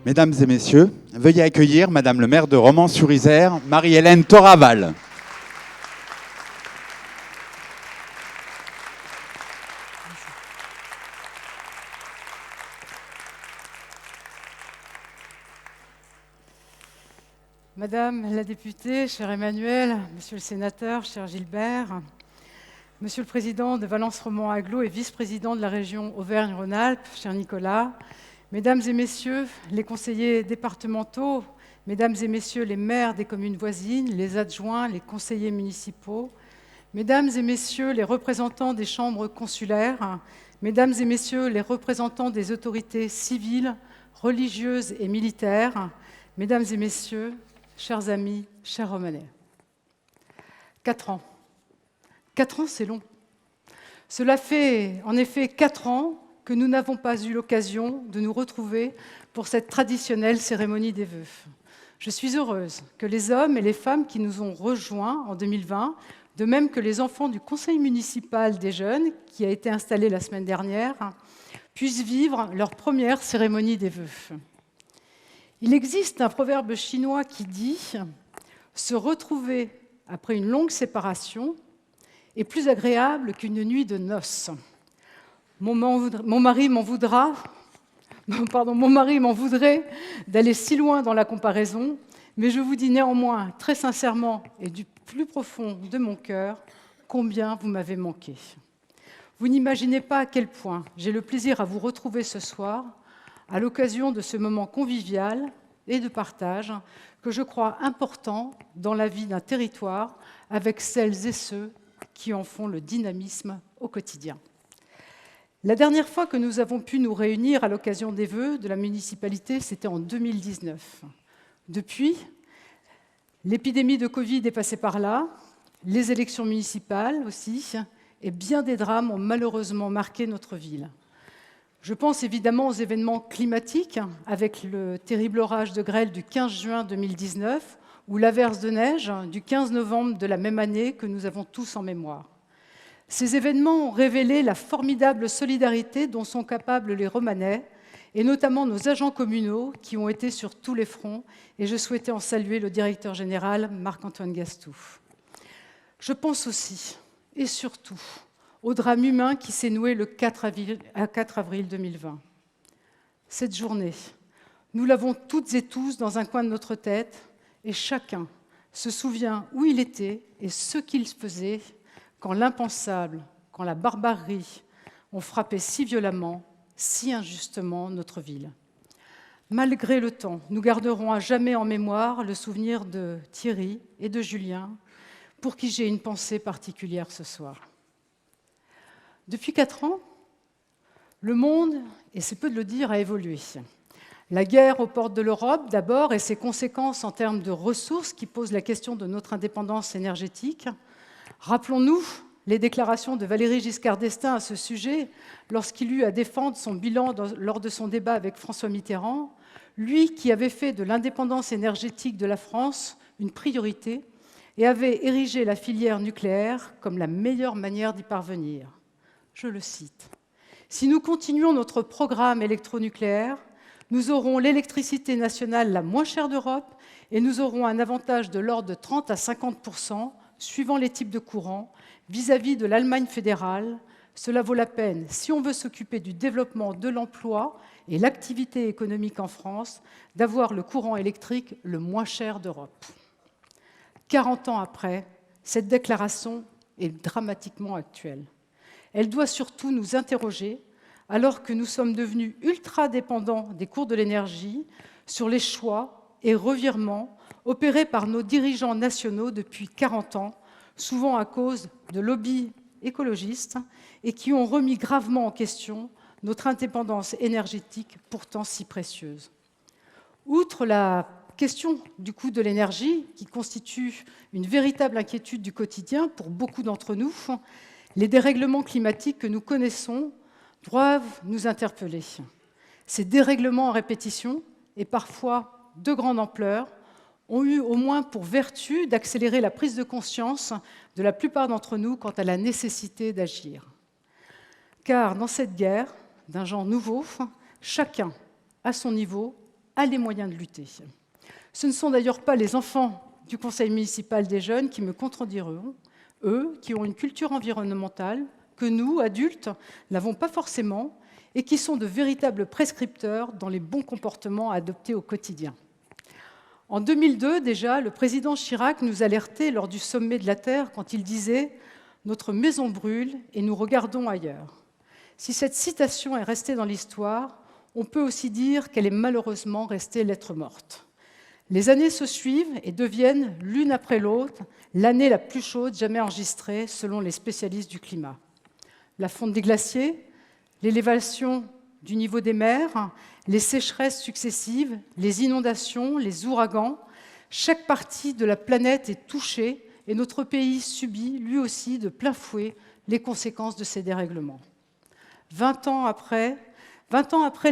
Mesdames et messieurs, veuillez accueillir Madame le maire de Romans-sur-Isère, Marie-Hélène Thoraval. Madame la députée, cher Emmanuel, Monsieur le sénateur, cher Gilbert, Monsieur le président de Valence-Romand-Agglo et vice-président de la région Auvergne-Rhône-Alpes, cher Nicolas, Mesdames et messieurs les conseillers départementaux, Mesdames et messieurs les maires des communes voisines, les adjoints, les conseillers municipaux, Mesdames et messieurs les représentants des chambres consulaires, Mesdames et messieurs les représentants des autorités civiles, religieuses et militaires, Mesdames et messieurs, chers amis, chers Romanais. 4 ans. 4 ans, c'est long. Cela fait en effet 4 ans que nous n'avons pas eu l'occasion de nous retrouver pour cette traditionnelle cérémonie des vœux. Je suis heureuse que les hommes et les femmes qui nous ont rejoints en 2020, de même que les enfants du conseil municipal des jeunes, qui a été installé la semaine dernière, puissent vivre leur première cérémonie des vœux. Il existe un proverbe chinois qui dit « Se retrouver après une longue séparation est plus agréable qu'une nuit de noces ». Mon mari m'en voudrait d'aller si loin dans la comparaison, mais je vous dis néanmoins très sincèrement et du plus profond de mon cœur combien vous m'avez manqué. Vous n'imaginez pas à quel point j'ai le plaisir à vous retrouver ce soir à l'occasion de ce moment convivial et de partage que je crois important dans la vie d'un territoire avec celles et ceux qui en font le dynamisme au quotidien. La dernière fois que nous avons pu nous réunir à l'occasion des vœux de la municipalité, c'était en 2019. Depuis, l'épidémie de Covid est passée par là, les élections municipales aussi, et bien des drames ont malheureusement marqué notre ville. Je pense évidemment aux événements climatiques, avec le terrible orage de grêle du 15 juin 2019 ou l'averse de neige du 15 novembre de la même année que nous avons tous en mémoire. Ces événements ont révélé la formidable solidarité dont sont capables les Romanais, et notamment nos agents communaux qui ont été sur tous les fronts, et je souhaitais en saluer le directeur général Marc-Antoine Gastou. Je pense aussi, et surtout, au drame humain qui s'est noué le 4 avril 2020. Cette journée, nous l'avons toutes et tous dans un coin de notre tête, et chacun se souvient où il était et ce qu'il faisait quand l'impensable, quand la barbarie ont frappé si violemment, si injustement notre ville. Malgré le temps, nous garderons à jamais en mémoire le souvenir de Thierry et de Julien, pour qui j'ai une pensée particulière ce soir. Depuis 4 ans, le monde, et c'est peu de le dire, a évolué. La guerre aux portes de l'Europe, d'abord, et ses conséquences en termes de ressources qui posent la question de notre indépendance énergétique. Rappelons-nous les déclarations de Valéry Giscard d'Estaing à ce sujet lorsqu'il eut à défendre son bilan lors de son débat avec François Mitterrand, lui qui avait fait de l'indépendance énergétique de la France une priorité et avait érigé la filière nucléaire comme la meilleure manière d'y parvenir. Je le cite. « Si nous continuons notre programme électronucléaire, nous aurons l'électricité nationale la moins chère d'Europe et nous aurons un avantage de l'ordre de 30 à 50%, suivant les types de courants, vis-à-vis de l'Allemagne fédérale. Cela vaut la peine, si on veut s'occuper du développement de l'emploi et l'activité économique en France, d'avoir le courant électrique le moins cher d'Europe. » 40 ans après, cette déclaration est dramatiquement actuelle. Elle doit surtout nous interroger, alors que nous sommes devenus ultra-dépendants des cours de l'énergie, sur les choix et revirements opérés par nos dirigeants nationaux depuis 40 ans, souvent à cause de lobbies écologistes, et qui ont remis gravement en question notre indépendance énergétique pourtant si précieuse. Outre la question du coût de l'énergie, qui constitue une véritable inquiétude du quotidien pour beaucoup d'entre nous, les dérèglements climatiques que nous connaissons doivent nous interpeller. Ces dérèglements en répétition, et parfois de grande ampleur, ont eu au moins pour vertu d'accélérer la prise de conscience de la plupart d'entre nous quant à la nécessité d'agir. Car dans cette guerre, d'un genre nouveau, chacun, à son niveau, a les moyens de lutter. Ce ne sont d'ailleurs pas les enfants du conseil municipal des jeunes qui me contrediront, eux qui ont une culture environnementale que nous, adultes, n'avons pas forcément et qui sont de véritables prescripteurs dans les bons comportements à adopter au quotidien. En 2002, déjà, le président Chirac nous alertait lors du sommet de la Terre quand il disait « Notre maison brûle et nous regardons ailleurs ». Si cette citation est restée dans l'histoire, on peut aussi dire qu'elle est malheureusement restée lettre morte. Les années se suivent et deviennent, l'une après l'autre, l'année la plus chaude jamais enregistrée selon les spécialistes du climat. La fonte des glaciers, l'élévation du niveau des mers, les sécheresses successives, les inondations, les ouragans, chaque partie de la planète est touchée et notre pays subit, lui aussi, de plein fouet les conséquences de ces dérèglements. 20 ans après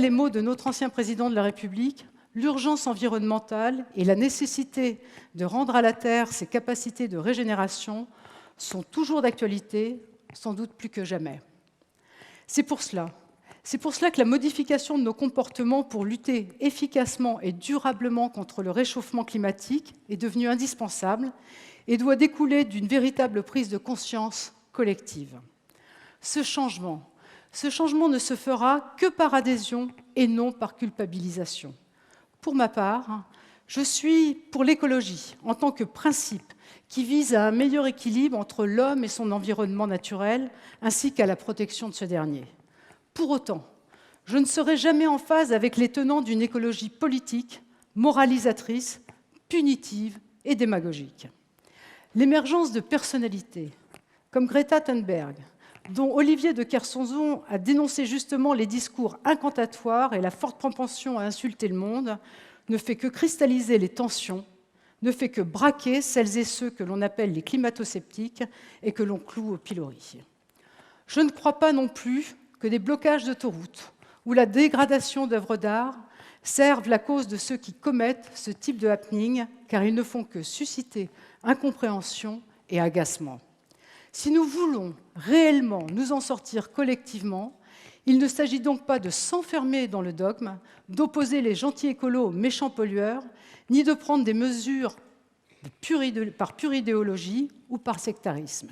les mots de notre ancien président de la République, l'urgence environnementale et la nécessité de rendre à la Terre ses capacités de régénération sont toujours d'actualité, sans doute plus que jamais. C'est pour cela que la modification de nos comportements pour lutter efficacement et durablement contre le réchauffement climatique est devenue indispensable et doit découler d'une véritable prise de conscience collective. Ce changement ne se fera que par adhésion et non par culpabilisation. Pour ma part, je suis pour l'écologie en tant que principe qui vise à un meilleur équilibre entre l'homme et son environnement naturel, ainsi qu'à la protection de ce dernier. Pour autant, je ne serai jamais en phase avec les tenants d'une écologie politique, moralisatrice, punitive et démagogique. L'émergence de personnalités comme Greta Thunberg, dont Olivier de Kersauzon a dénoncé justement les discours incantatoires et la forte propension à insulter le monde, ne fait que cristalliser les tensions, ne fait que braquer celles et ceux que l'on appelle les climato-sceptiques et que l'on cloue au pilori. Je ne crois pas non plus que des blocages d'autoroutes ou la dégradation d'œuvres d'art servent la cause de ceux qui commettent ce type de happening, car ils ne font que susciter incompréhension et agacement. Si nous voulons réellement nous en sortir collectivement, il ne s'agit donc pas de s'enfermer dans le dogme, d'opposer les gentils écolos aux méchants pollueurs, ni de prendre des mesures par pure idéologie ou par sectarisme.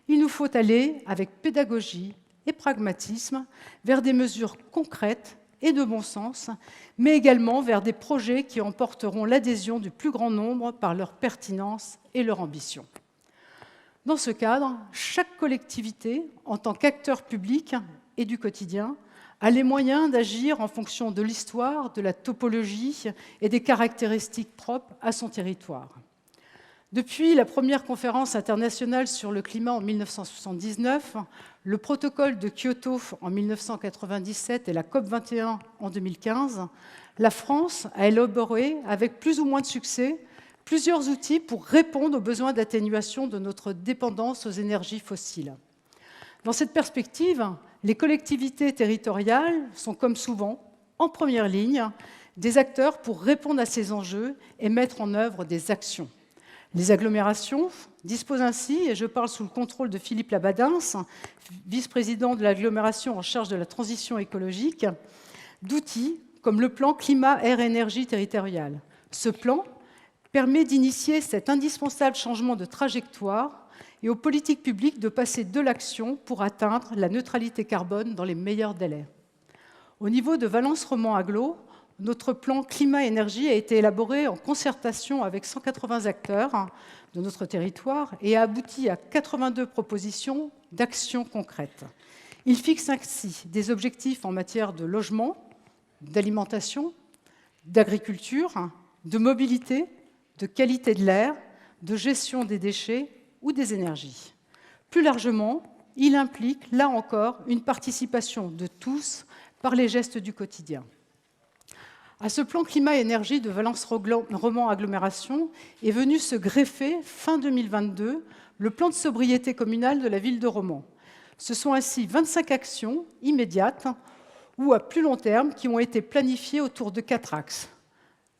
Il nous faut aller avec pédagogie et pragmatisme vers des mesures concrètes et de bon sens, mais également vers des projets qui emporteront l'adhésion du plus grand nombre par leur pertinence et leur ambition. Dans ce cadre, chaque collectivité, en tant qu'acteur public et du quotidien, a les moyens d'agir en fonction de l'histoire, de la topologie et des caractéristiques propres à son territoire. Depuis la première conférence internationale sur le climat en 1979, le protocole de Kyoto en 1997 et la COP21 en 2015, la France a élaboré, avec plus ou moins de succès, plusieurs outils pour répondre aux besoins d'atténuation de notre dépendance aux énergies fossiles. Dans cette perspective, les collectivités territoriales sont, comme souvent, en première ligne, des acteurs pour répondre à ces enjeux et mettre en œuvre des actions. Les agglomérations disposent ainsi, et je parle sous le contrôle de Philippe Labadins, vice-président de l'agglomération en charge de la transition écologique, d'outils comme le plan climat-air-énergie territorial. Ce plan permet d'initier cet indispensable changement de trajectoire et aux politiques publiques de passer de l'action pour atteindre la neutralité carbone dans les meilleurs délais. Au niveau de Valence Romand Agglo, notre plan climat-énergie a été élaboré en concertation avec 180 acteurs de notre territoire et a abouti à 82 propositions d'actions concrètes. Il fixe ainsi des objectifs en matière de logement, d'alimentation, d'agriculture, de mobilité, de qualité de l'air, de gestion des déchets ou des énergies. Plus largement, il implique, là encore, une participation de tous par les gestes du quotidien. À ce plan climat-énergie de Valence-Romand Agglomération est venu se greffer, fin 2022, le plan de sobriété communale de la ville de Romand. Ce sont ainsi 25 actions immédiates ou à plus long terme qui ont été planifiées autour de 4 axes.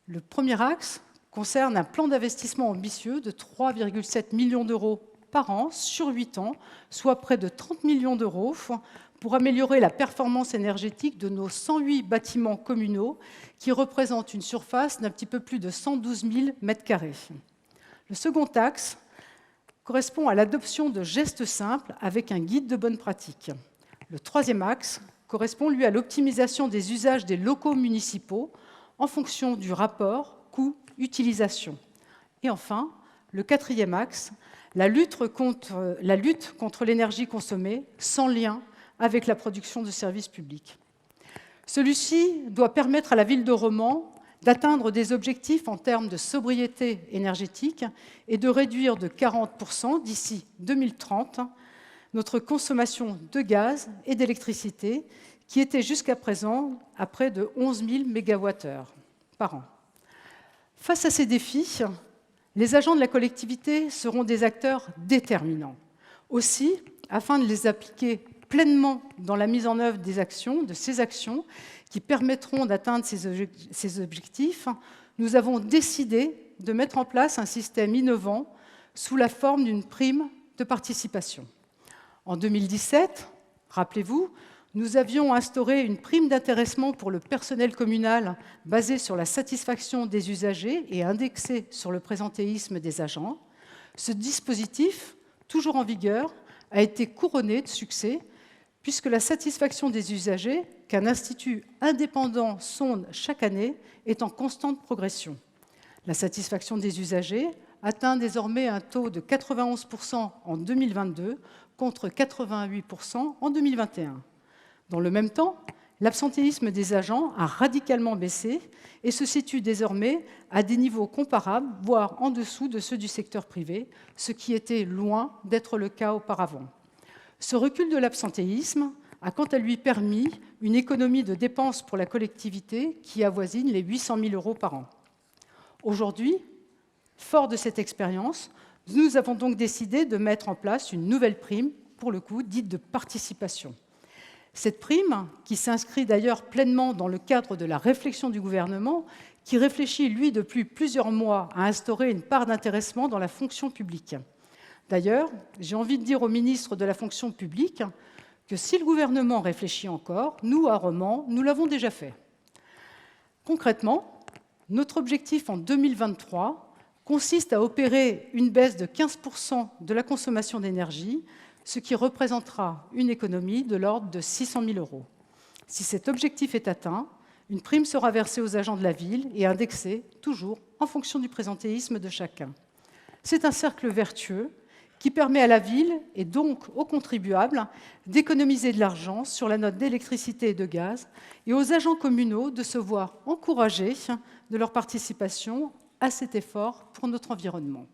Le premier axe concerne un plan d'investissement ambitieux de 3,7 millions d'euros par an sur 8 ans, soit près de 30 millions d'euros, pour améliorer la performance énergétique de nos 108 bâtiments communaux qui représentent une surface d'un petit peu plus de 112 000 m². Le second axe correspond à l'adoption de gestes simples avec un guide de bonne pratique. Le troisième axe correspond, lui, à l'optimisation des usages des locaux municipaux en fonction du rapport coût-utilisation. Et enfin, le quatrième axe, la lutte contre l'énergie consommée sans lien avec la production de services publics. Celui-ci doit permettre à la ville de Romans d'atteindre des objectifs en termes de sobriété énergétique et de réduire de 40% d'ici 2030 notre consommation de gaz et d'électricité, qui était jusqu'à présent à près de 11 000 MWh par an. Face à ces défis, les agents de la collectivité seront des acteurs déterminants. Aussi, afin de les appliquer pleinement dans la mise en œuvre de ces actions qui permettront d'atteindre ces objectifs, nous avons décidé de mettre en place un système innovant sous la forme d'une prime de participation. En 2017, rappelez-vous, nous avions instauré une prime d'intéressement pour le personnel communal basée sur la satisfaction des usagers et indexée sur le présentéisme des agents. Ce dispositif, toujours en vigueur, a été couronné de succès puisque la satisfaction des usagers, qu'un institut indépendant sonde chaque année, est en constante progression. La satisfaction des usagers atteint désormais un taux de 91% en 2022 contre 88% en 2021. Dans le même temps, l'absentéisme des agents a radicalement baissé et se situe désormais à des niveaux comparables, voire en dessous de ceux du secteur privé, ce qui était loin d'être le cas auparavant. Ce recul de l'absentéisme a quant à lui permis une économie de dépenses pour la collectivité qui avoisine les 800 000 € par an. Aujourd'hui, fort de cette expérience, nous avons donc décidé de mettre en place une nouvelle prime, pour le coup, dite de participation. Cette prime, qui s'inscrit d'ailleurs pleinement dans le cadre de la réflexion du gouvernement, qui réfléchit, lui, depuis plusieurs mois à instaurer une part d'intéressement dans la fonction publique. D'ailleurs, j'ai envie de dire au ministre de la fonction publique que si le gouvernement réfléchit encore, nous, à Romans, nous l'avons déjà fait. Concrètement, notre objectif en 2023 consiste à opérer une baisse de 15% de la consommation d'énergie, ce qui représentera une économie de l'ordre de 600 000 €. Si cet objectif est atteint, une prime sera versée aux agents de la ville et indexée, toujours, en fonction du présentéisme de chacun. C'est un cercle vertueux qui permet à la ville, et donc aux contribuables, d'économiser de l'argent sur la note d'électricité et de gaz, et aux agents communaux de se voir encouragés de leur participation à cet effort pour notre environnement.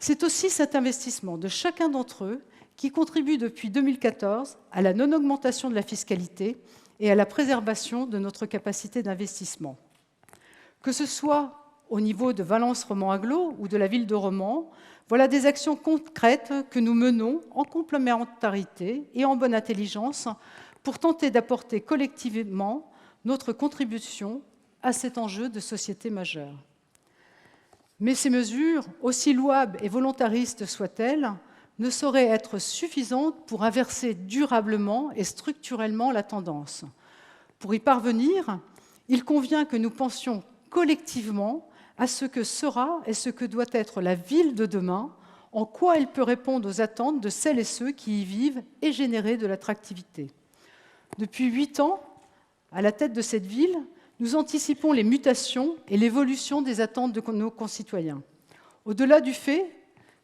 C'est aussi cet investissement de chacun d'entre eux qui contribue depuis 2014 à la non-augmentation de la fiscalité et à la préservation de notre capacité d'investissement. Que ce soit au niveau de Valence Romans Agglo ou de la ville de Romans, voilà des actions concrètes que nous menons en complémentarité et en bonne intelligence pour tenter d'apporter collectivement notre contribution à cet enjeu de société majeur. Mais ces mesures, aussi louables et volontaristes soient-elles, ne sauraient être suffisantes pour inverser durablement et structurellement la tendance. Pour y parvenir, il convient que nous pensions collectivement à ce que sera et ce que doit être la ville de demain, en quoi elle peut répondre aux attentes de celles et ceux qui y vivent et générer de l'attractivité. Depuis 8 ans, à la tête de cette ville, nous anticipons les mutations et l'évolution des attentes de nos concitoyens. Au-delà du fait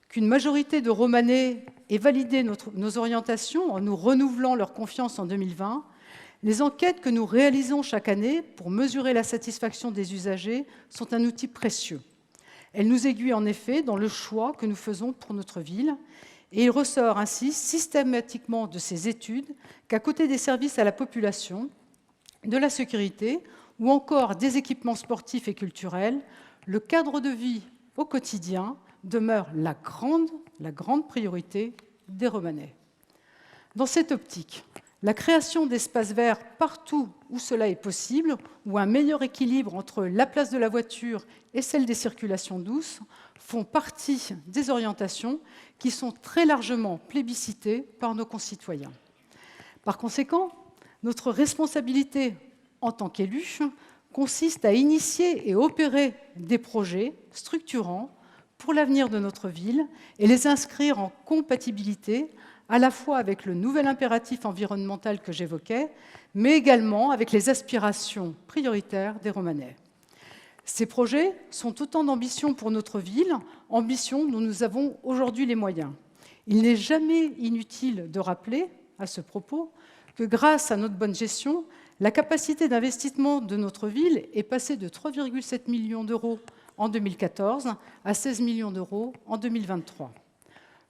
qu'une majorité de Romanais ait validé nos orientations en nous renouvelant leur confiance en 2020, les enquêtes que nous réalisons chaque année pour mesurer la satisfaction des usagers sont un outil précieux. Elles nous aiguillent en effet dans le choix que nous faisons pour notre ville, et il ressort ainsi systématiquement de ces études qu'à côté des services à la population, de la sécurité ou encore des équipements sportifs et culturels, le cadre de vie au quotidien demeure la grande priorité des Romanais. Dans cette optique, La création d'espaces verts partout où cela est possible, ou un meilleur équilibre entre la place de la voiture et celle des circulations douces, font partie des orientations qui sont très largement plébiscitées par nos concitoyens. Par conséquent, notre responsabilité en tant qu'élus consiste à initier et opérer des projets structurants pour l'avenir de notre ville et les inscrire en compatibilité à la fois avec le nouvel impératif environnemental que j'évoquais, mais également avec les aspirations prioritaires des Romanais. Ces projets sont autant d'ambitions pour notre ville, ambitions dont nous avons aujourd'hui les moyens. Il n'est jamais inutile de rappeler, à ce propos, que grâce à notre bonne gestion, la capacité d'investissement de notre ville est passée de 3,7 millions d'euros en 2014 à 16 millions d'euros en 2023.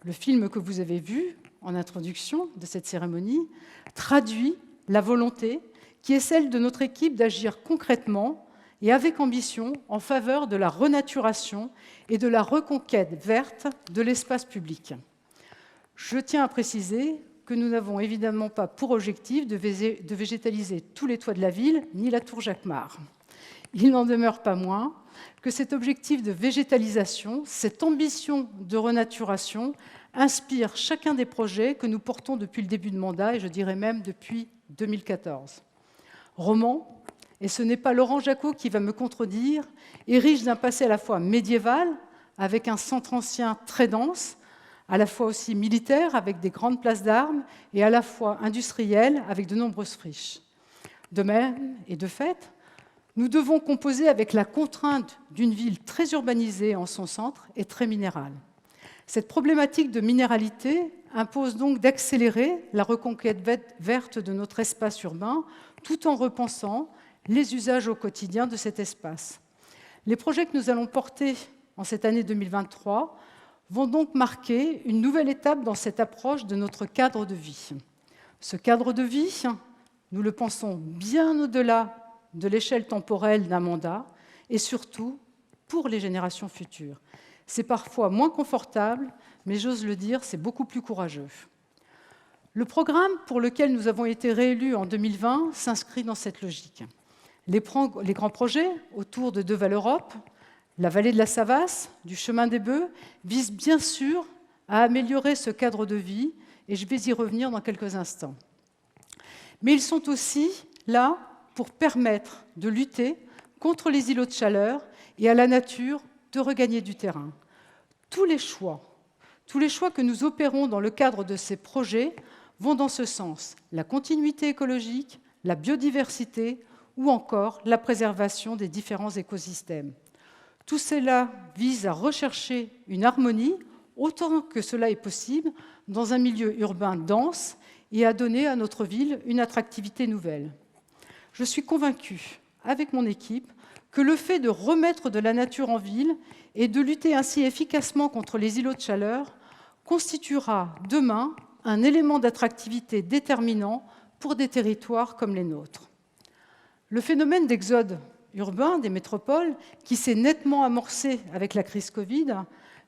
Le film que vous avez vu en introduction de cette cérémonie traduit la volonté qui est celle de notre équipe d'agir concrètement et avec ambition en faveur de la renaturation et de la reconquête verte de l'espace public. Je tiens à préciser que nous n'avons évidemment pas pour objectif de végétaliser tous les toits de la ville, ni la tour Jacquemart. Il n'en demeure pas moins que cet objectif de végétalisation, cette ambition de renaturation, inspire chacun des projets que nous portons depuis le début de mandat, et je dirais même depuis 2014. Romans, et ce n'est pas Laurent Jacquot qui va me contredire, est riche d'un passé à la fois médiéval, avec un centre ancien très dense, à la fois aussi militaire, avec des grandes places d'armes, et à la fois industriel, avec de nombreuses friches. De même, et de fait, nous devons composer avec la contrainte d'une ville très urbanisée en son centre et très minérale. Cette problématique de minéralité impose donc d'accélérer la reconquête verte de notre espace urbain, tout en repensant les usages au quotidien de cet espace. Les projets que nous allons porter en cette année 2023 vont donc marquer une nouvelle étape dans cette approche de notre cadre de vie. Ce cadre de vie, nous le pensons bien au-delà de l'échelle temporelle d'un mandat et surtout pour les générations futures. C'est parfois moins confortable, mais j'ose le dire, c'est beaucoup plus courageux. Le programme pour lequel nous avons été réélus en 2020 s'inscrit dans cette logique. Les grands projets autour de Deval-Europe, la vallée de la Savasse, du chemin des Bœufs, visent bien sûr à améliorer ce cadre de vie, et je vais y revenir dans quelques instants. Mais ils sont aussi là pour permettre de lutter contre les îlots de chaleur et à la nature de regagner du terrain. Tous les choix que nous opérons dans le cadre de ces projets vont dans ce sens. La continuité écologique, la biodiversité ou encore la préservation des différents écosystèmes. Tout cela vise à rechercher une harmonie, autant que cela est possible, dans un milieu urbain dense et à donner à notre ville une attractivité nouvelle. Je suis convaincue, avec mon équipe, que le fait de remettre de la nature en ville et de lutter ainsi efficacement contre les îlots de chaleur constituera demain un élément d'attractivité déterminant pour des territoires comme les nôtres. Le phénomène d'exode urbain des métropoles, qui s'est nettement amorcé avec la crise Covid,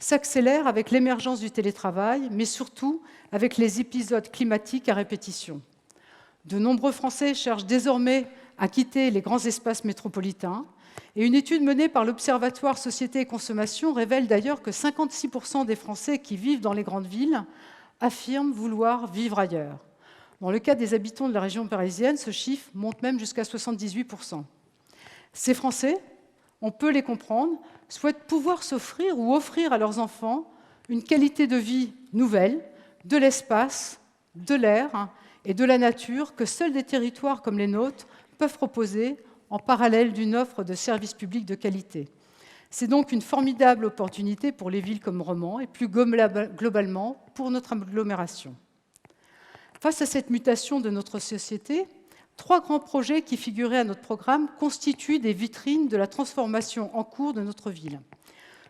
s'accélère avec l'émergence du télétravail, mais surtout avec les épisodes climatiques à répétition. De nombreux Français cherchent désormais à quitter les grands espaces métropolitains, et une étude menée par l'Observatoire Société et Consommation révèle d'ailleurs que 56% des Français qui vivent dans les grandes villes affirment vouloir vivre ailleurs. Dans le cas des habitants de la région parisienne, ce chiffre monte même jusqu'à 78%. Ces Français, on peut les comprendre, souhaitent pouvoir s'offrir ou offrir à leurs enfants une qualité de vie nouvelle, de l'espace, de l'air et de la nature que seuls des territoires comme les nôtres peuvent proposer en parallèle d'une offre de services publics de qualité. C'est donc une formidable opportunité pour les villes comme Romans et plus globalement pour notre agglomération. Face à cette mutation de notre société, 3 grands projets qui figuraient à notre programme constituent des vitrines de la transformation en cours de notre ville.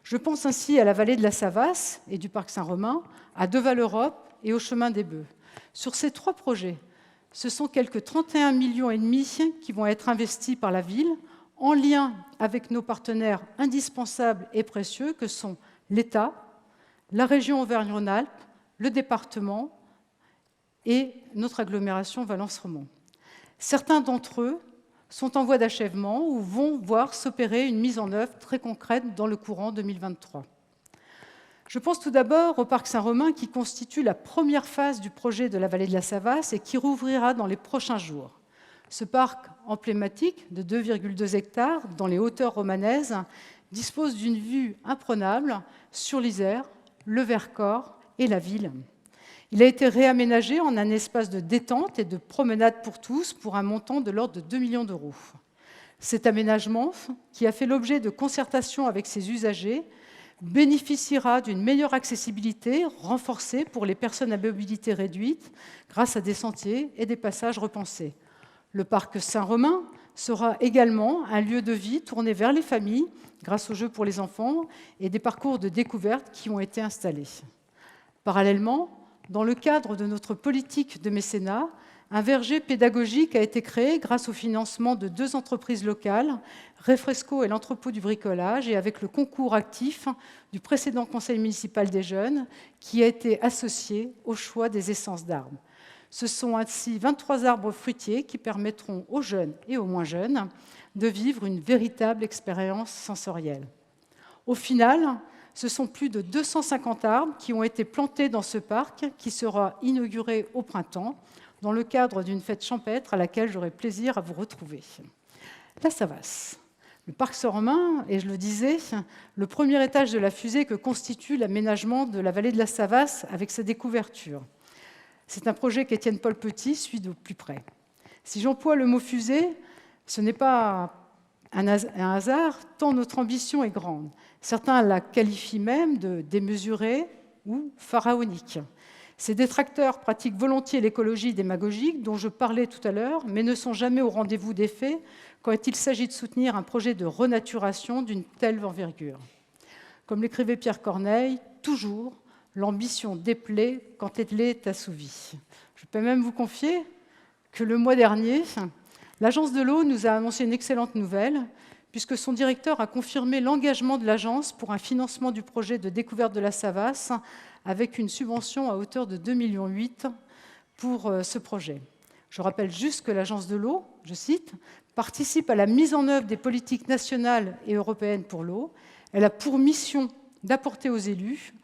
Je pense ainsi à la vallée de la Savasse et du parc Saint-Romain, à Deval-Europe et au chemin des Bœufs. Sur ces 3 projets, ce sont quelques 31,5 millions qui vont être investis par la ville, en lien avec nos partenaires indispensables et précieux que sont l'État, la région Auvergne-Rhône-Alpes, le département et notre agglomération Valence-Romand. Certains d'entre eux sont en voie d'achèvement ou vont voir s'opérer une mise en œuvre très concrète dans le courant 2023. Je pense tout d'abord au parc Saint-Romain qui constitue la première phase du projet de la vallée de la Savasse et qui rouvrira dans les prochains jours. Ce parc emblématique de 2,2 hectares dans les hauteurs romanaises dispose d'une vue imprenable sur l'Isère, le Vercors et la ville. Il a été réaménagé en un espace de détente et de promenade pour tous pour un montant de l'ordre de 2 millions d'euros. Cet aménagement, qui a fait l'objet de concertations avec ses usagers, bénéficiera d'une meilleure accessibilité renforcée pour les personnes à mobilité réduite grâce à des sentiers et des passages repensés. Le parc Saint-Romain sera également un lieu de vie tourné vers les familles grâce aux jeux pour les enfants et des parcours de découverte qui ont été installés. Parallèlement, dans le cadre de notre politique de mécénat, un verger pédagogique a été créé grâce au financement de 2 entreprises locales, Refresco et l'entrepôt du bricolage, et avec le concours actif du précédent conseil municipal des jeunes, qui a été associé au choix des essences d'arbres. Ce sont ainsi 23 arbres fruitiers qui permettront aux jeunes et aux moins jeunes de vivre une véritable expérience sensorielle. Au final, ce sont plus de 250 arbres qui ont été plantés dans ce parc qui sera inauguré au printemps, dans le cadre d'une fête champêtre à laquelle j'aurai plaisir à vous retrouver. La Savasse. Le parc Saint-Romain, et je le disais, le premier étage de la fusée que constitue l'aménagement de la vallée de la Savasse avec sa découverture. C'est un projet qu'Étienne Paul Petit suit de plus près. Si j'emploie le mot fusée, ce n'est pas un hasard, tant notre ambition est grande. Certains la qualifient même de démesurée ou pharaonique. Ces détracteurs pratiquent volontiers l'écologie démagogique dont je parlais tout à l'heure, mais ne sont jamais au rendez-vous des faits quand il s'agit de soutenir un projet de renaturation d'une telle envergure. Comme l'écrivait Pierre Corneille, toujours, l'ambition déplaît quand elle est assouvie. Je peux même vous confier que le mois dernier, l'Agence de l'eau nous a annoncé une excellente nouvelle, puisque son directeur a confirmé l'engagement de l'agence pour un financement du projet de découverte de la Savasse avec une subvention à hauteur de 2,8 millions pour ce projet. Je rappelle juste que l'Agence de l'eau, je cite, participe à la mise en œuvre des politiques nationales et européennes pour l'eau. Elle a pour mission d'apporter aux élus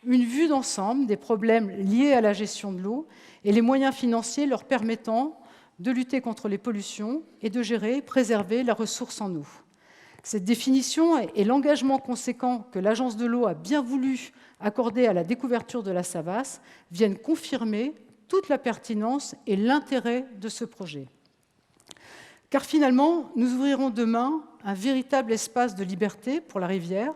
une vue d'ensemble des problèmes liés à la gestion de l'eau et les moyens financiers leur permettant de lutter contre les pollutions et de gérer et préserver la ressource en eau. Cette définition et l'engagement conséquent que l'Agence de l'eau a bien voulu accorder à la découverture de la Savasse viennent confirmer toute la pertinence et l'intérêt de ce projet. Car finalement, nous ouvrirons demain un véritable espace de liberté pour la rivière,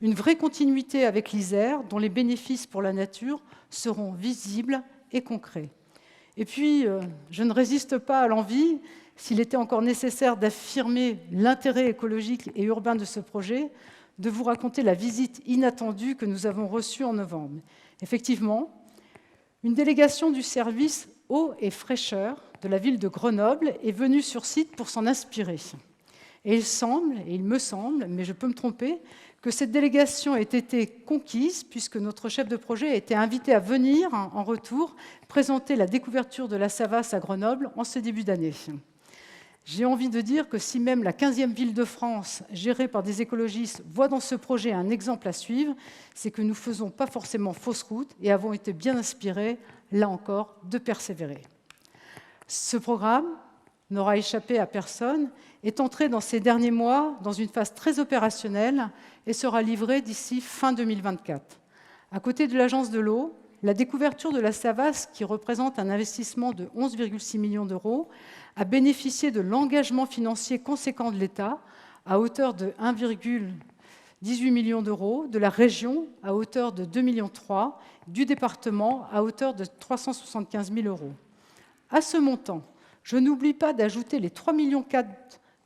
une vraie continuité avec l'Isère dont les bénéfices pour la nature seront visibles et concrets. Et puis, je ne résiste pas à l'envie, s'il était encore nécessaire d'affirmer l'intérêt écologique et urbain de ce projet, de vous raconter la visite inattendue que nous avons reçue en novembre. Effectivement, une délégation du service eau et fraîcheur de la ville de Grenoble est venue sur site pour s'en inspirer. Et il me semble, mais je peux me tromper, que cette délégation ait été conquise puisque notre chef de projet a été invité à venir en retour présenter la découverture de la Savasse à Grenoble en ce début d'année. J'ai envie de dire que si même la 15e ville de France, gérée par des écologistes, voit dans ce projet un exemple à suivre, c'est que nous ne faisons pas forcément fausse route et avons été bien inspirés, là encore, de persévérer. Ce programme n'aura échappé à personne, est entré dans ces derniers mois dans une phase très opérationnelle et sera livré d'ici fin 2024. À côté de l'Agence de l'eau, la découverture de la Savasse, qui représente un investissement de 11,6 millions d'euros, a bénéficié de l'engagement financier conséquent de l'État à hauteur de 1,18 million d'euros, de la région à hauteur de 2,3 millions, du département à hauteur de 375 000 euros. À ce montant, je n'oublie pas d'ajouter les 3,4 millions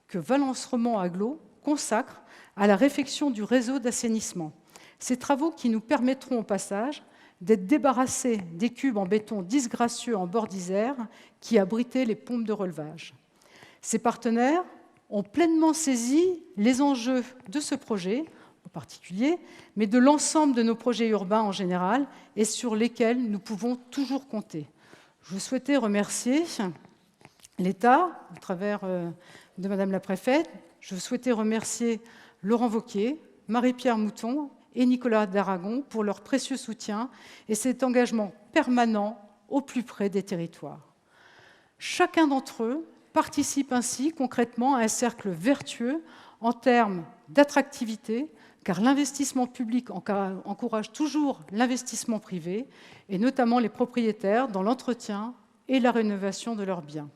que Valence-Romand Agglo consacre à la réfection du réseau d'assainissement. Ces travaux qui nous permettront au passage d'être débarrassés des cubes en béton disgracieux en bord d'Isère qui abritaient les pompes de relevage. Ces partenaires ont pleinement saisi les enjeux de ce projet en particulier, mais de l'ensemble de nos projets urbains en général et sur lesquels nous pouvons toujours compter. Je souhaitais remercier l'État, à travers de Madame la Préfète. Je souhaitais remercier Laurent Wauquiez, Marie-Pierre Mouton et Nicolas d'Aragon pour leur précieux soutien et cet engagement permanent au plus près des territoires. Chacun d'entre eux participe ainsi concrètement à un cercle vertueux en termes d'attractivité, car l'investissement public encourage toujours l'investissement privé, et notamment les propriétaires dans l'entretien et la rénovation de leurs biens.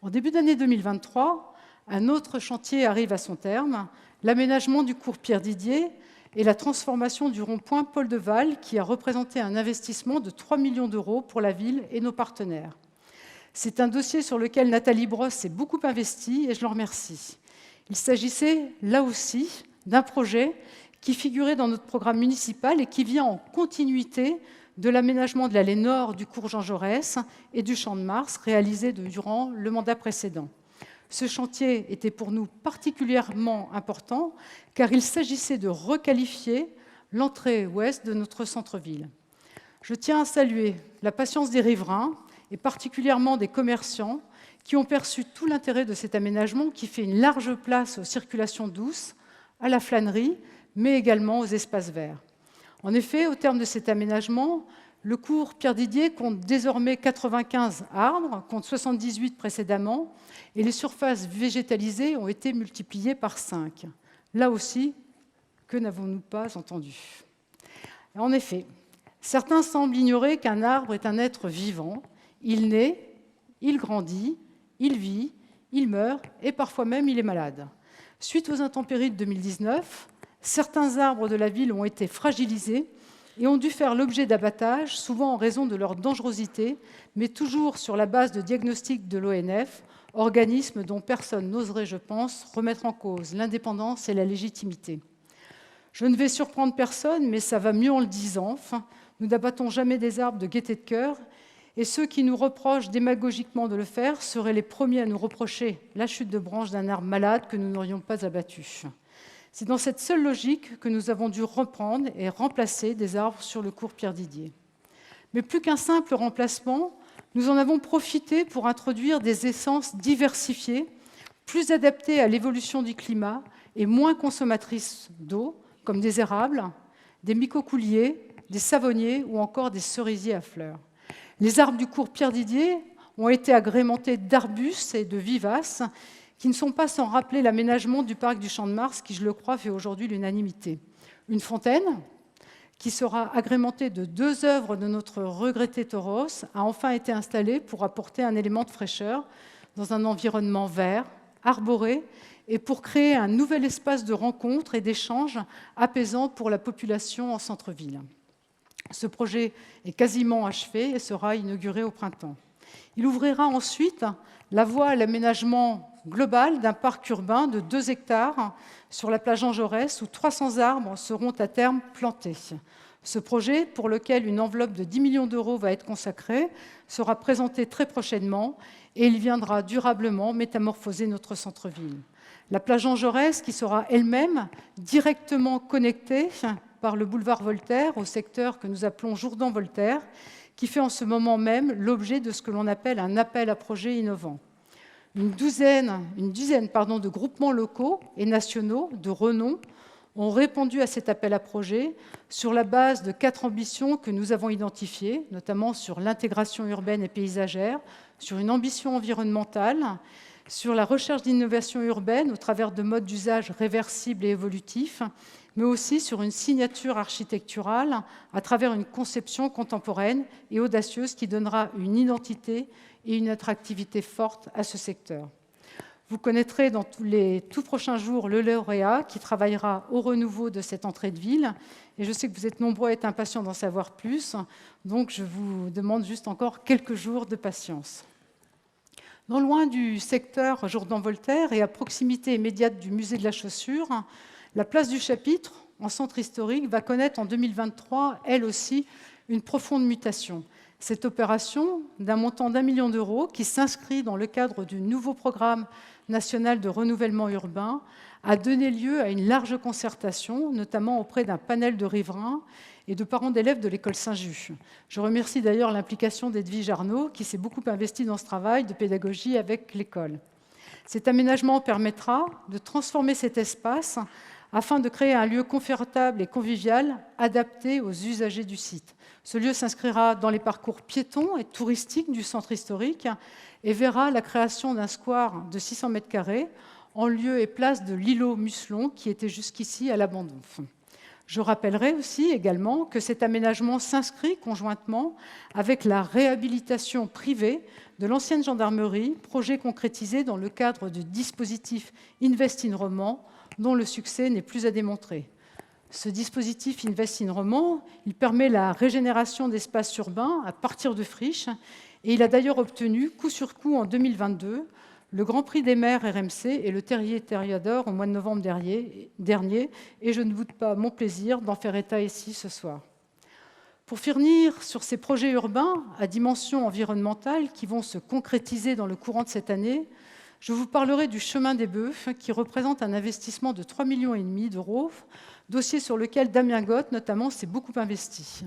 En début d'année 2023, un autre chantier arrive à son terme, l'aménagement du cours Pierre-Didier et la transformation du rond-point Paul de Waal, qui a représenté un investissement de 3 millions d'euros pour la ville et nos partenaires. C'est un dossier sur lequel Nathalie Brosse s'est beaucoup investie et je l'en remercie. Il s'agissait là aussi d'un projet qui figurait dans notre programme municipal et qui vient en continuité de l'aménagement de l'allée nord du cours Jean Jaurès et du Champ de Mars réalisé durant le mandat précédent. Ce chantier était pour nous particulièrement important car il s'agissait de requalifier l'entrée ouest de notre centre-ville. Je tiens à saluer la patience des riverains et particulièrement des commerçants qui ont perçu tout l'intérêt de cet aménagement qui fait une large place aux circulations douces, à la flânerie, mais également aux espaces verts. En effet, au terme de cet aménagement, le cours Pierre-Didier compte désormais 95 arbres, contre 78 précédemment, et les surfaces végétalisées ont été multipliées par 5. Là aussi, que n'avons-nous pas entendu? En effet, certains semblent ignorer qu'un arbre est un être vivant. Il naît, il grandit, il vit, il meurt et parfois même il est malade. Suite aux intempéries de 2019, certains arbres de la ville ont été fragilisés et ont dû faire l'objet d'abattage, souvent en raison de leur dangerosité, mais toujours sur la base de diagnostics de l'ONF, organisme dont personne n'oserait, je pense, remettre en cause l'indépendance et la légitimité. Je ne vais surprendre personne, mais ça va mieux en le disant. Enfin, nous n'abattons jamais des arbres de gaieté de cœur, et ceux qui nous reprochent démagogiquement de le faire seraient les premiers à nous reprocher la chute de branches d'un arbre malade que nous n'aurions pas abattu. C'est dans cette seule logique que nous avons dû reprendre et remplacer des arbres sur le cours Pierre-Didier. Mais plus qu'un simple remplacement, nous en avons profité pour introduire des essences diversifiées, plus adaptées à l'évolution du climat et moins consommatrices d'eau, comme des érables, des micocouliers, des savonniers ou encore des cerisiers à fleurs. Les arbres du cours Pierre-Didier ont été agrémentés d'arbustes et de vivaces qui ne sont pas sans rappeler l'aménagement du parc du Champ de Mars qui, je le crois, fait aujourd'hui l'unanimité. Une fontaine qui sera agrémentée de 2 œuvres de notre regretté Tauros a enfin été installée pour apporter un élément de fraîcheur dans un environnement vert, arboré, et pour créer un nouvel espace de rencontre et d'échange apaisant pour la population en centre-ville. Ce projet est quasiment achevé et sera inauguré au printemps. Il ouvrira ensuite la voie à l'aménagement global d'un parc urbain de 2 hectares sur la plage Jean Jaurès où 300 arbres seront à terme plantés. Ce projet, pour lequel une enveloppe de 10 millions d'euros va être consacrée, sera présenté très prochainement et il viendra durablement métamorphoser notre centre-ville. La plage Jean Jaurès, qui sera elle-même directement connectée par le boulevard Voltaire au secteur que nous appelons Jourdan-Voltaire, qui fait en ce moment même l'objet de ce que l'on appelle un appel à projets innovants. Une dizaine de groupements locaux et nationaux de renom ont répondu à cet appel à projets sur la base de 4 ambitions que nous avons identifiées, notamment sur l'intégration urbaine et paysagère, sur une ambition environnementale, sur la recherche d'innovation urbaine au travers de modes d'usage réversibles et évolutifs, mais aussi sur une signature architecturale à travers une conception contemporaine et audacieuse qui donnera une identité et une attractivité forte à ce secteur. Vous connaîtrez dans les tout prochains jours le lauréat qui travaillera au renouveau de cette entrée de ville. Et je sais que vous êtes nombreux à être impatients d'en savoir plus, donc je vous demande juste encore quelques jours de patience. Non loin du secteur Jourdan-Voltaire et à proximité immédiate du musée de la chaussure, la place du Chapitre, en centre historique, va connaître en 2023, elle aussi, une profonde mutation. Cette opération, d'un montant d'1 million d'euros, qui s'inscrit dans le cadre du nouveau programme national de renouvellement urbain, a donné lieu à une large concertation, notamment auprès d'un panel de riverains, et de parents d'élèves de l'école Saint-Just. Je remercie d'ailleurs l'implication d'Edwige Arnaud, qui s'est beaucoup investie dans ce travail de pédagogie avec l'école. Cet aménagement permettra de transformer cet espace afin de créer un lieu confortable et convivial adapté aux usagers du site. Ce lieu s'inscrira dans les parcours piétons et touristiques du centre historique et verra la création d'un square de 600 m² en lieu et place de l'îlot Musselon qui était jusqu'ici à l'abandon. Je rappellerai aussi également que cet aménagement s'inscrit conjointement avec la réhabilitation privée de l'ancienne gendarmerie, projet concrétisé dans le cadre du dispositif Invest in Romans, dont le succès n'est plus à démontrer. Ce dispositif Invest in Romans, il permet la régénération d'espaces urbains à partir de friches, et il a d'ailleurs obtenu, coup sur coup en 2022, le Grand Prix des maires RMC et le Terrier Terriador au mois de novembre dernier, et je ne doute pas mon plaisir d'en faire état ici ce soir. Pour finir sur ces projets urbains à dimension environnementale qui vont se concrétiser dans le courant de cette année, je vous parlerai du chemin des Bœufs qui représente un investissement de 3,5 millions d'euros, dossier sur lequel Damien Gott notamment s'est beaucoup investi.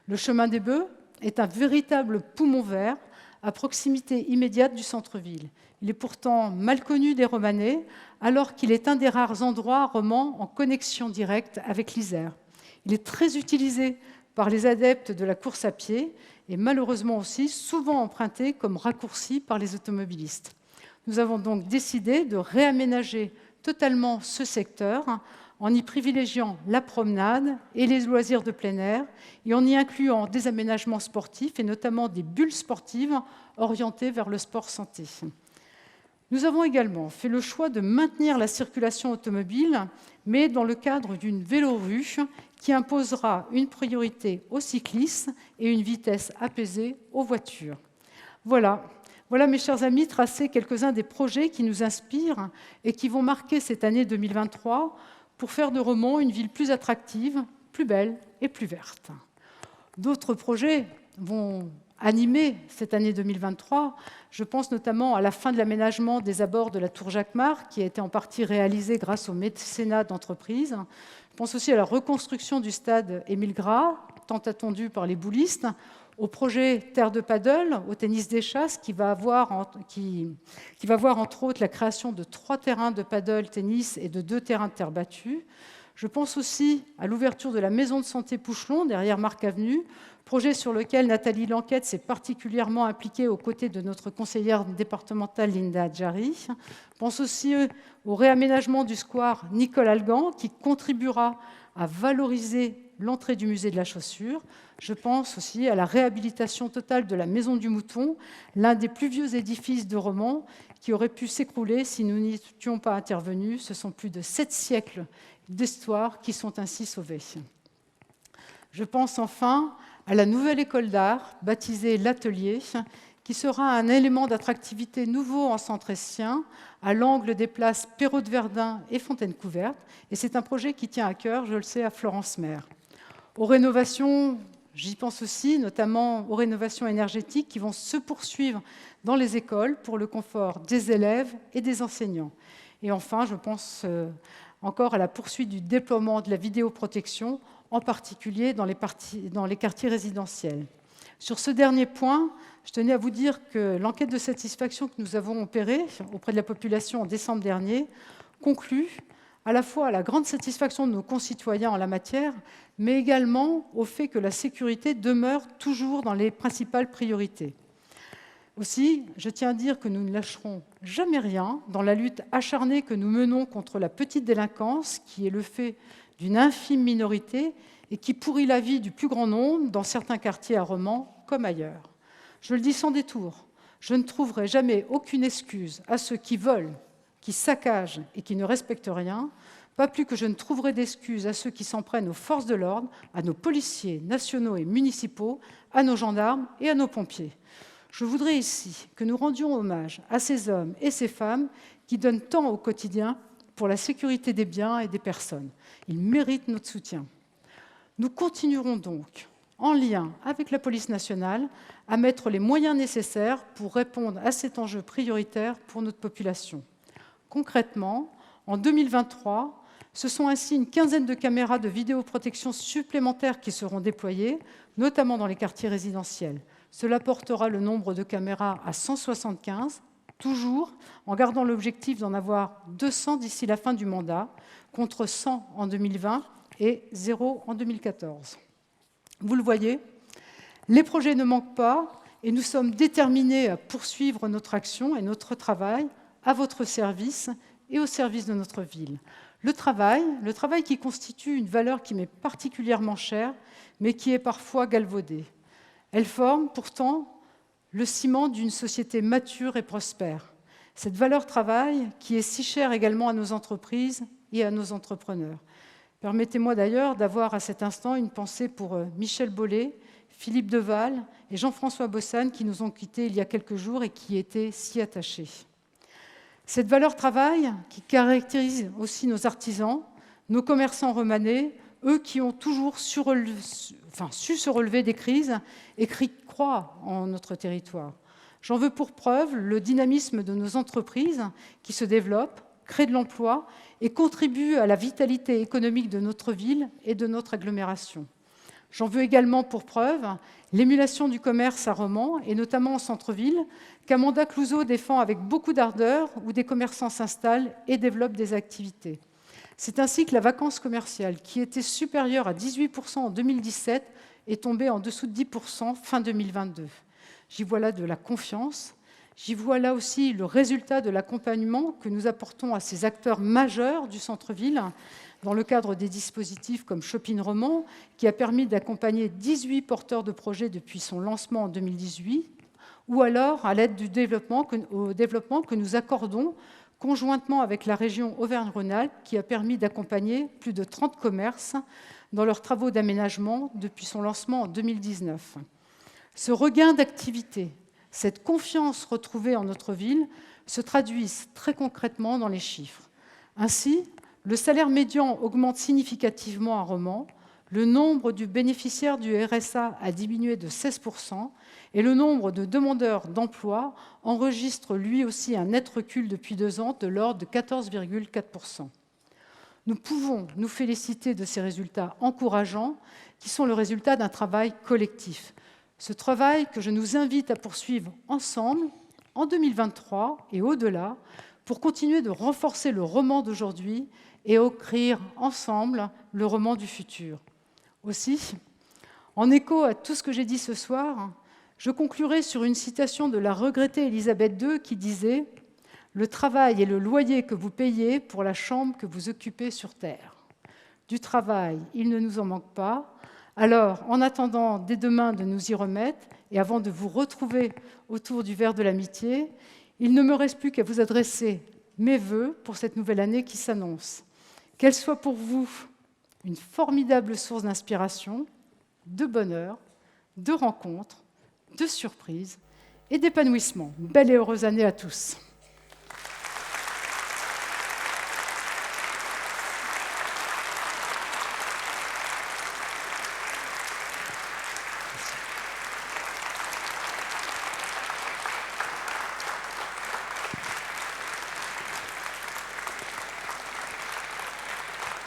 Le chemin des Bœufs est un véritable poumon vert à proximité immédiate du centre-ville. Il est pourtant mal connu des Romanais, alors qu'il est un des rares endroits romans en connexion directe avec l'Isère. Il est très utilisé par les adeptes de la course à pied et malheureusement aussi souvent emprunté comme raccourci par les automobilistes. Nous avons donc décidé de réaménager totalement ce secteur en y privilégiant la promenade et les loisirs de plein air et en y incluant des aménagements sportifs et notamment des bulles sportives orientées vers le sport santé. Nous avons également fait le choix de maintenir la circulation automobile, mais dans le cadre d'une vélorue qui imposera une priorité aux cyclistes et une vitesse apaisée aux voitures. Voilà, mes chers amis, tracés quelques-uns des projets qui nous inspirent et qui vont marquer cette année 2023 pour faire de Romans une ville plus attractive, plus belle et plus verte. D'autres projets vont animer cette année 2023. Je pense notamment à la fin de l'aménagement des abords de la tour Jacquemart, qui a été en partie réalisé grâce au mécénat d'entreprises. Je pense aussi à la reconstruction du stade Émile Gras, tant attendu par les boulistes, au projet Terre de Paddle, au tennis des Chasses, qui va voir entre autres la création de 3 terrains de paddle tennis et de 2 terrains de terre battue. Je pense aussi à l'ouverture de la maison de santé Pouchelon, derrière Marc Avenue, projet sur lequel Nathalie Lanquette s'est particulièrement impliquée aux côtés de notre conseillère départementale Linda Adjari. Je pense aussi au réaménagement du square Nicole Algan, qui contribuera à valoriser l'entrée du musée de la chaussure. Je pense aussi à la réhabilitation totale de la Maison du Mouton, l'un des plus vieux édifices de Romans qui aurait pu s'écrouler si nous n'y étions pas intervenus. Ce sont plus de 7 siècles d'histoire qui sont ainsi sauvés. Je pense enfin à la nouvelle école d'art, baptisée l'Atelier, qui sera un élément d'attractivité nouveau en centre escien, à l'angle des places Perrault-de-Verdun et Fontaine-Couverte. Et c'est un projet qui tient à cœur, je le sais, à Florence Maire. Aux rénovations, j'y pense aussi, notamment aux rénovations énergétiques qui vont se poursuivre dans les écoles pour le confort des élèves et des enseignants. Et enfin, je pense encore à la poursuite du déploiement de la vidéoprotection, en particulier dans les quartiers résidentiels. Sur ce dernier point, je tenais à vous dire que l'enquête de satisfaction que nous avons opérée auprès de la population en décembre dernier conclut à la fois à la grande satisfaction de nos concitoyens en la matière, mais également au fait que la sécurité demeure toujours dans les principales priorités. Aussi, je tiens à dire que nous ne lâcherons jamais rien dans la lutte acharnée que nous menons contre la petite délinquance, qui est le fait d'une infime minorité et qui pourrit la vie du plus grand nombre dans certains quartiers à Romans comme ailleurs. Je le dis sans détour, je ne trouverai jamais aucune excuse à ceux qui volent, qui saccagent et qui ne respectent rien, pas plus que je ne trouverai d'excuses à ceux qui s'en prennent aux forces de l'ordre, à nos policiers nationaux et municipaux, à nos gendarmes et à nos pompiers. Je voudrais ici que nous rendions hommage à ces hommes et ces femmes qui donnent tant au quotidien pour la sécurité des biens et des personnes. Ils méritent notre soutien. Nous continuerons donc, en lien avec la police nationale, à mettre les moyens nécessaires pour répondre à cet enjeu prioritaire pour notre population. Concrètement, en 2023, Ce sont ainsi une quinzaine de caméras de vidéoprotection supplémentaires qui seront déployées, notamment dans les quartiers résidentiels. Cela portera le nombre de caméras à 175, toujours en gardant l'objectif d'en avoir 200 d'ici la fin du mandat, contre 100 en 2020 et 0 en 2014. Vous le voyez, les projets ne manquent pas et nous sommes déterminés à poursuivre notre action et notre travail à votre service et au service de notre ville. Le travail qui constitue une valeur qui m'est particulièrement chère, mais qui est parfois galvaudée. Elle forme pourtant le ciment d'une société mature et prospère. Cette valeur travail qui est si chère également à nos entreprises et à nos entrepreneurs. Permettez-moi d'ailleurs d'avoir à cet instant une pensée pour Michel Bollet, Philippe Deval et Jean-François Bossane qui nous ont quittés il y a quelques jours et qui étaient si attachés. Cette valeur travail qui caractérise aussi nos artisans, nos commerçants romanais, eux qui ont toujours su se relever des crises et qui croient en notre territoire. J'en veux pour preuve le dynamisme de nos entreprises qui se développent, créent de l'emploi et contribuent à la vitalité économique de notre ville et de notre agglomération. J'en veux également pour preuve l'émulation du commerce à Romans, et notamment en centre-ville, qu'Amanda Clouzot défend avec beaucoup d'ardeur, où des commerçants s'installent et développent des activités. C'est ainsi que la vacance commerciale, qui était supérieure à 18% en 2017, est tombée en dessous de 10% fin 2022. J'y vois là de la confiance. J'y vois là aussi le résultat de l'accompagnement que nous apportons à ces acteurs majeurs du centre-ville, dans le cadre des dispositifs comme Shopping Romans, qui a permis d'accompagner 18 porteurs de projets depuis son lancement en 2018, ou alors à l'aide au développement que nous accordons conjointement avec la région Auvergne-Rhône-Alpes, qui a permis d'accompagner plus de 30 commerces dans leurs travaux d'aménagement depuis son lancement en 2019. Ce regain d'activité, cette confiance retrouvée en notre ville, se traduisent très concrètement dans les chiffres. Ainsi, le salaire médian augmente significativement à Romans, le nombre de bénéficiaires du RSA a diminué de 16% et le nombre de demandeurs d'emploi enregistre lui aussi un net recul depuis 2 ans de l'ordre de 14,4%. Nous pouvons nous féliciter de ces résultats encourageants qui sont le résultat d'un travail collectif. Ce travail que je nous invite à poursuivre ensemble en 2023 et au-delà pour continuer de renforcer le roman d'aujourd'hui et écrire ensemble le roman du futur. Aussi, en écho à tout ce que j'ai dit ce soir, je conclurai sur une citation de la regrettée Élisabeth II qui disait « Le travail est le loyer que vous payez pour la chambre que vous occupez sur terre. Du travail, il ne nous en manque pas. Alors, en attendant dès demain de nous y remettre et avant de vous retrouver autour du verre de l'amitié, il ne me reste plus qu'à vous adresser mes vœux pour cette nouvelle année qui s'annonce. Qu'elle soit pour vous une formidable source d'inspiration, de bonheur, de rencontres, de surprises et d'épanouissement. Belle et heureuse année à tous.